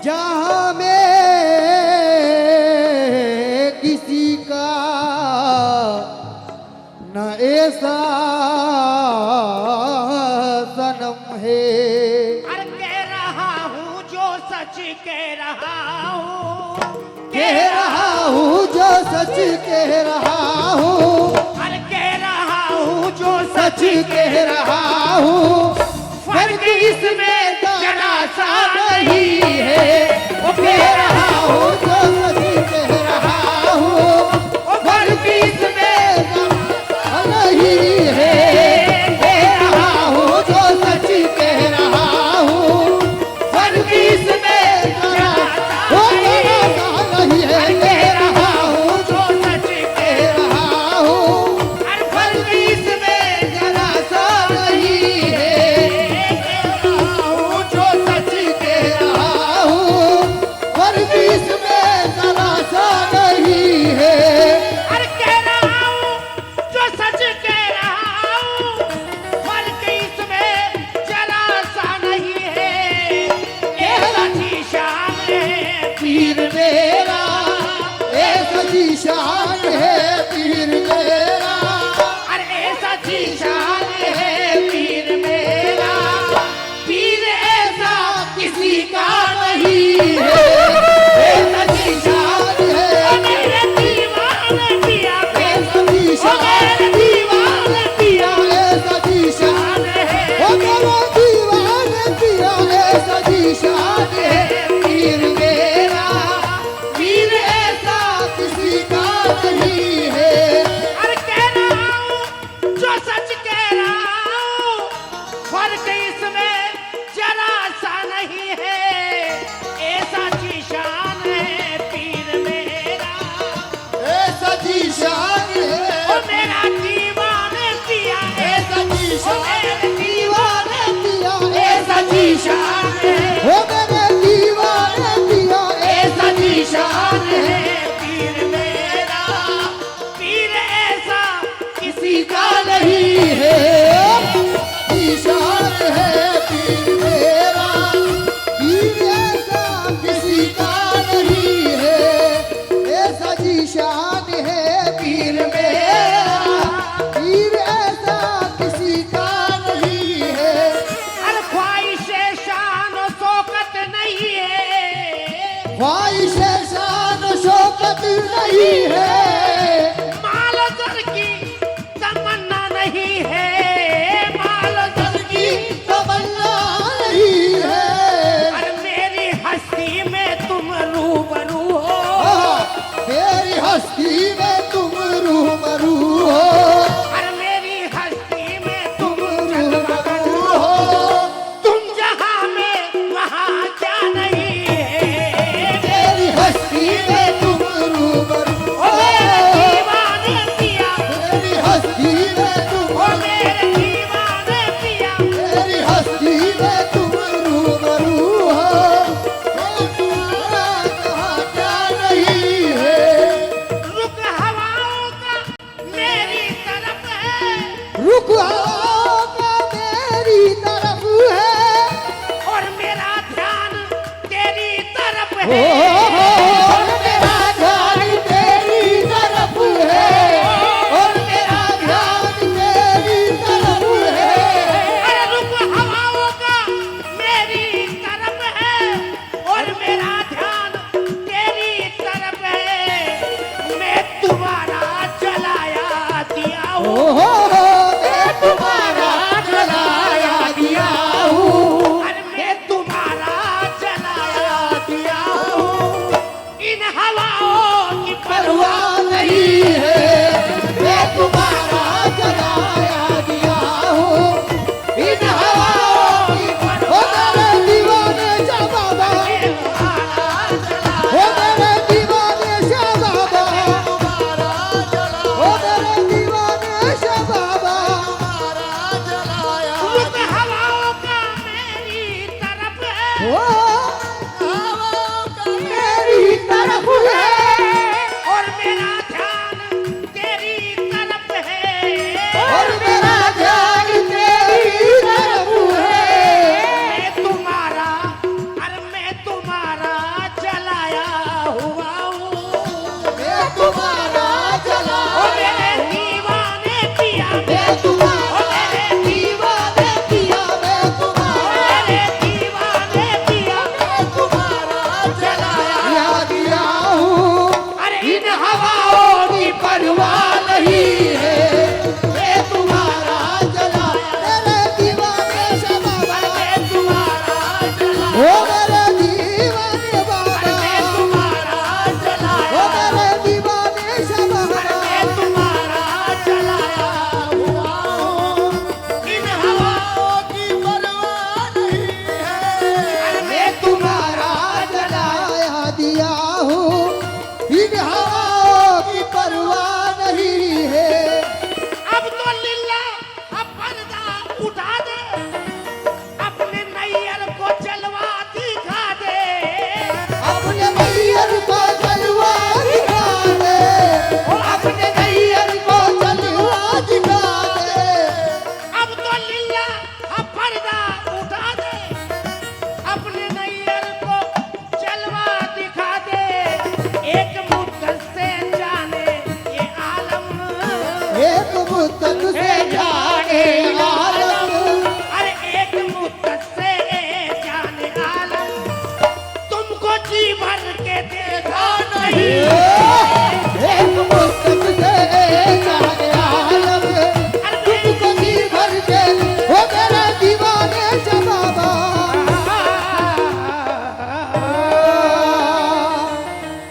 जहां में किसी का न ऐसा सनम है। अरे कह रहा हूँ जो सच कह रहा हूँ, कह रहा हूँ जो सच कह रहा हूँ, अरे कह रहा हूँ जो सच कह रहा हूँ। फर्क इसमें जरा सा नहीं है। वो कह रहा हूँ जो सच कह रहा हूँ, फर्क इसमें जरा नहीं है। कह रहा हूँ जो सच कह रहा हूँ, फर्क इसमें जरा नहीं है। कह रहा हूँ जो सच कह रहा हूँ, फर्क इसमें जरा सा नहीं है। कह रहा हूँ जो सच कह रहा हूँ, फर्क इसमें जरा सा नहीं है। अरे कह रहा हूँ जो सच कह रहा हूँ, फर्क इसमें जरा सा नहीं है। ऐसा जी शान है पीर मेरा, ऐसा जी शान है पीर मेरा। अरे ऐसा जी शान है पीर मेरा, पीर ऐसा किसी का नहीं है। ऐसा जी शान है मेरे दीवाने पिया, ऐसा जी शान, दीवाने पिया ऐसा जी शान है। ओ मेरा दीवाने पिया। ऐसा जी शान है पीर मेरा, पीर ऐसा किसी का नहीं है। अरे कह रहा हूँ जो सच कह रहा हूँ, फर्क इसमें जरा सा नहीं है। ऐसा जी शान है पीर मेरा, ऐसा जी शान ओ है, मेरा दीवाने पिया, ऐसा जी ओ शान मेरे दीवाने पिया। ऐसा जी शान है, ओ मेरे दीवाने पिया। ऐसा जी शान है पीर मेरा, पीर ऐसा किसी का नहीं है। जी शान है पीर मेरा, पीर ऐसा किसी का नहीं है। ऐसा जी शान है पीर मेरा, पीर ऐसा किसी का नहीं है। अरे ख्वाहिश शान और शौकत नहीं है, ख्वाहिश शान शौकत नहीं है। माल दर की तमन्ना नहीं है, माल दर की। तमन्ना नहीं है। अरे मेरी हस्ती में तुम रूबरू हो, तेरी हस्ती में तुम रूबरू हो। अरे मेरी हस्ती में तुम रूबरू हो। तुम जहां में वहां क्या नहीं है। तेरी हस्ती में तुम रूबरू ओ हो। मेरे दीवाने पिया, तेरी हस्ती में तुम, ओ मेरे दीवाने पिया, तेरी हस्ती में तुम रूबरू हो। तुम्हारा कहाँ क्या नहीं है। रुक हवाओं का मेरी तरफ है, रुक आओ का मेरी तरफ है। और मेरा ध्यान तेरी तरफ ओ है। मेरा ध्यान तेरी तरफ है। और मेरा ध्यान तेरी तरफ है। अरे रुक हवाओं का मेरी तरफ है, और मेरा ध्यान तेरी तरफ है। मैं तुम्हारा चलाया दिया हूँ, मैं तुम्हारा जलाया दिया हूँ। अरे मैं तुम्हारा चलाया दिया हूँ। इन हवाओं की परवाह नहीं है। मैं तुम्हारा जलाया दिया हूँ। इन हवाओं की ओ मेरे दीवाने शाह बाबा, ओ मेरे दीवाने शाह बाबा, ओ मेरे दीवाने शाह बाबा। रुक हवाओं का मेरी तरफ है, ओ मेरी तरफ है। और मेरा ध्यान जी भर के देखा नहीं